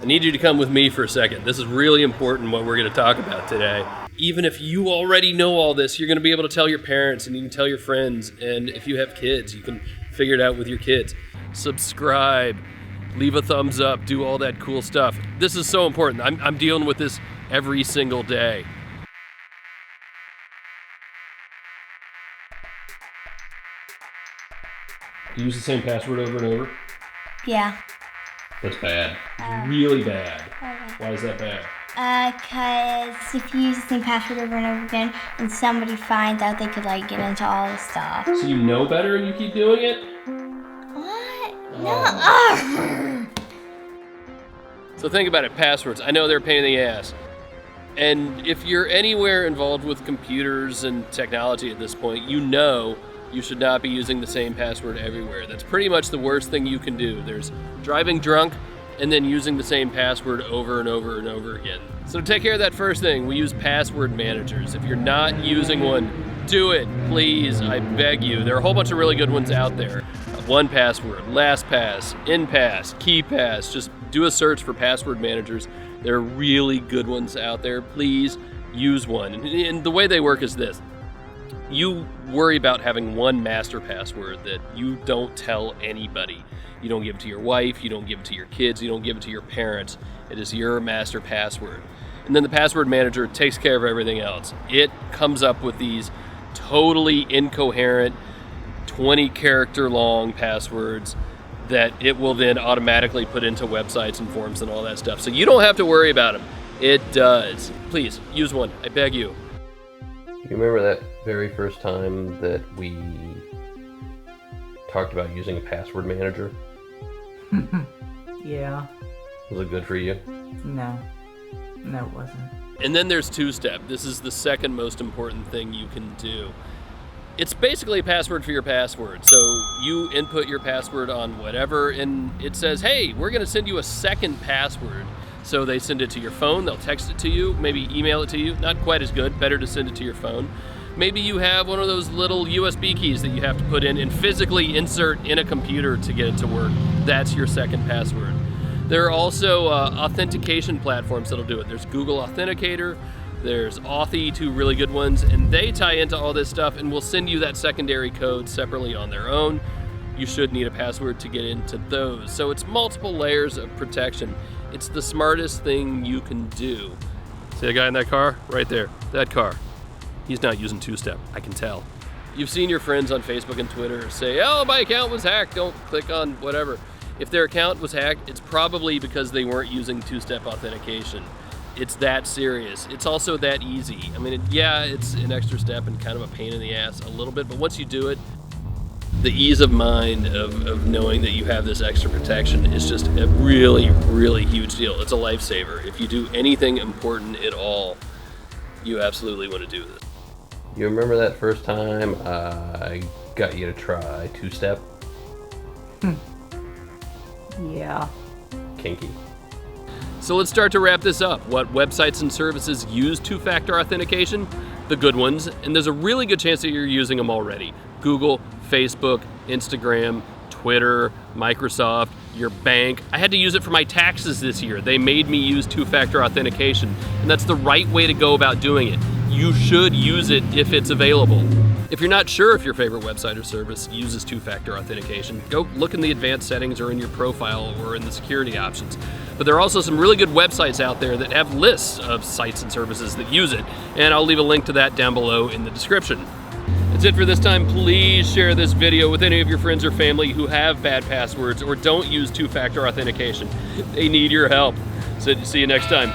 I need you to come with me for a second. This is really important what we're going to talk about today. Even if you already know all this, you're going to be able to tell your parents and you can tell your friends. And if you have kids, you can figure it out with your kids. Subscribe, leave a thumbs up, do all that cool stuff. This is so important. I'm dealing with this every single day. You use the same password over and over? Yeah. That's bad. Really bad. Okay. Why is that bad? Because if you use the same password over and over again and somebody finds out, they could like get into all the stuff. So you know better and you keep doing it? What? Oh. No. So think about it, passwords. I know they're a pain in the ass. And if you're anywhere involved with computers and technology at this point, you know you should not be using the same password everywhere. That's pretty much the worst thing you can do. There's driving drunk and then using the same password over and over and over again. So to take care of that first thing, we use password managers. If you're not using one, do it, please, I beg you. There are a whole bunch of really good ones out there. 1Password, LastPass, InPass, KeyPass. Just do a search for password managers. There are really good ones out there. Please use one. And the way they work is this. You worry about having one master password that you don't tell anybody. You don't give it to your wife, you don't give it to your kids, you don't give it to your parents. It is your master password. And then the password manager takes care of everything else. It comes up with these totally incoherent 20-character long passwords that it will then automatically put into websites and forms and all that stuff. So you don't have to worry about them. It does. Please, use one. I beg you. You remember that very first time that we talked about using a password manager? Yeah. Was it good for you? No. No, it wasn't. And then there's two-step. This is the second most important thing you can do. It's basically a password for your password. So you input your password on whatever, and it says, hey, we're going to send you a second password. So they send it to your phone, they'll text it to you, maybe email it to you. Not quite as good, better to send it to your phone. Maybe you have one of those little USB keys that you have to put in and physically insert in a computer to get it to work. That's your second password. There are also authentication platforms that'll do it. There's Google Authenticator, there's Authy, two really good ones, and they tie into all this stuff and will send you that secondary code separately on their own. You should need a password to get into those. So it's multiple layers of protection. It's the smartest thing you can do. See the guy in that car? Right there, that car. He's not using two-step, I can tell. You've seen your friends on Facebook and Twitter say, oh, my account was hacked, don't click on whatever. If their account was hacked, it's probably because they weren't using two-step authentication. It's that serious. It's also that easy. I mean, it's an extra step and kind of a pain in the ass a little bit, but once you do it, the ease of mind of knowing that you have this extra protection is just a really, really huge deal. It's a lifesaver. If you do anything important at all, you absolutely want to do this. You remember that first time I got you to try two-step? Yeah. Kinky. So let's start to wrap this up. What websites and services use two-factor authentication? The good ones, and there's a really good chance that you're using them already. Google, Facebook, Instagram, Twitter, Microsoft, your bank. I had to use it for my taxes this year. They made me use two-factor authentication, and that's the right way to go about doing it. You should use it if it's available. If you're not sure if your favorite website or service uses two-factor authentication, go look in the advanced settings or in your profile or in the security options. But there are also some really good websites out there that have lists of sites and services that use it, and I'll leave a link to that down below in the description. That's it for this time. Please share this video with any of your friends or family who have bad passwords or don't use two-factor authentication. They need your help. So see you next time.